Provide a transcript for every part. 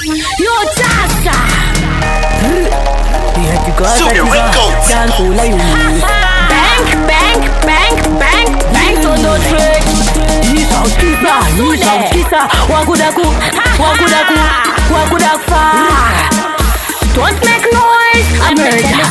Yo Tasa Super Records. Bank, bank, bank, bank, bank on the track. Kisa wakudaku don't make noise America.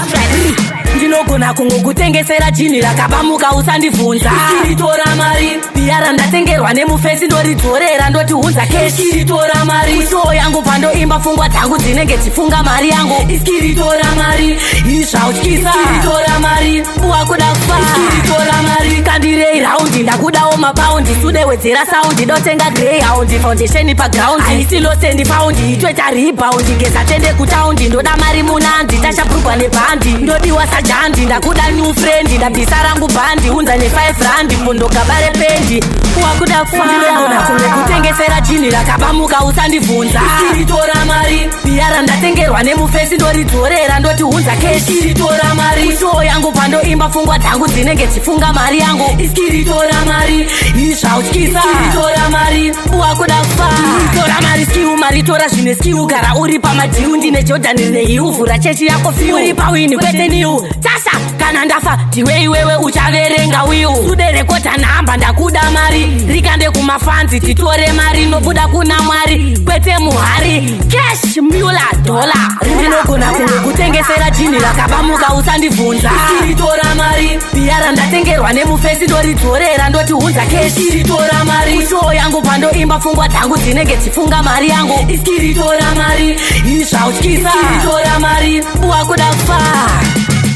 Ndinogona kungokutengesera jini rakabamuka usandivhunza. Iskiritora mari piara ndatengerwa nemufesi ndoridzorera ndoti hunza keshi. Iskiritora mari usho yangu pandoimba pfungwa dzangu dzinenge dzifunga mari yangu. Iskiritora mari izvautyisa. Iskiritora mari wakuda kufa. Iskiritora mari kandirei raundi ndakudawo mapaundi sudewedzera saundi ndotenga greyhound foundation paground haisi losendi paundi itoita rebound ngeza tende kutaundi ndoda mari munandi tachaprugwa nebhandi ndodiwa sajandi ndakuda new friend ndabvisa rangu bhandi unza ne5 rand mundogabare pendi wakuda kufana kutengesera jini rakabamuka usandivhunza. Iskiritora mari piara ndatengerwa nemufesi ndoridzorera ndoti hunza keshi. Iskiritora mari usho yangu pandoimba pfungwa dzangu dzinenge dzifunga mari yangu. Iskiritora mari izvautyisa. Iskiritora mari wakuda kufa. Iskiritora mari skiu maritora zvine skiu gara uri pamadiu ndine Jordan nehiu vhura chechi yako fiu uri pawini kwete niu Tasa kana ndafa ndiwe iwewe uchaverenga wiu suderekota nhamba ndakuda mari rikande kumafanzi titore mari nobuda kuna mwari kwete muhari cash mula dola ndinogona kutengesera jini rakabamuka usandivhunza. Iskiritora mari piara ndatengerwa nemufesi ndoridzorera ndoti hunza keshi. Iskiritora mari usho yangu pandoimba pfungwa dzangu dzinenge dzifunga mari yangu. Iskiritora mari izvautyisa. Iskiritora mari wakuda kufa.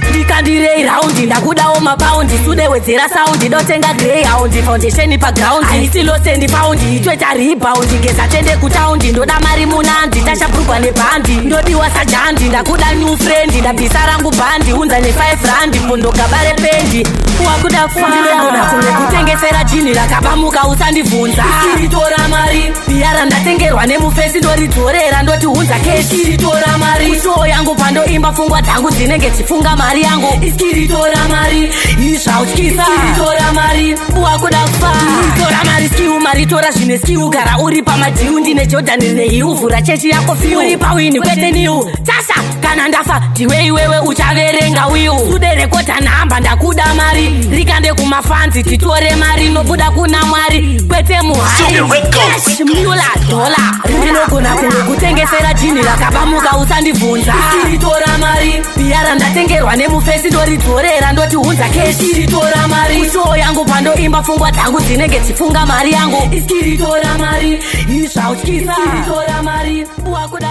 Ndikandirei raundi ndakudawo mapaundi sudewedzera saundi ndotenga greyhound foundation paground haisi losendi paundi itoita rebound ngeza tende kutaundi ndoda mari munandi tachaprugwa nebhandi ndodiwa sajandi ndakuda new friend ndabvisa rangu bhandi unza ne5 rand mundogabare pendi wakuda kufana kutengesera jini rakabamuka usandivhunza. Iskiritora mari piara ndatengerwa nemufesi ndoridzorera ndoti hunza keshi. Iskiritora mari usho yangu pandoimba pfungwa dzangu dzinenge dzifunga mari yangu. Iskiritora mari izvautyisa. Iskiritora mari wakuda kufa. Iskiritora mari skiu maritora zvine skiu gara uri pamadiu ndine Jordan nehiu vhura chechi yako fiu uri pawini kwete niu Tasa kana ndafa ndiwe iwewe uchaverenga wiu suderekota nhamba ndakuda mari rikande kumafanzi titore mari nobuda kuna mwari kwete muhari cash mula dola ndinogona kutengesera jini rakabamuka usandivhunza. Iskiritora mari piara ndatengerwa nemufesi ndoridzorera ndoti hunza keshi. Iskiritora mari usho yangu pandoimba pfungwa dzangu dzinenge dzifunga mari yangu. Iskiritora mari izvautyisa. Iskiritora mari wakuda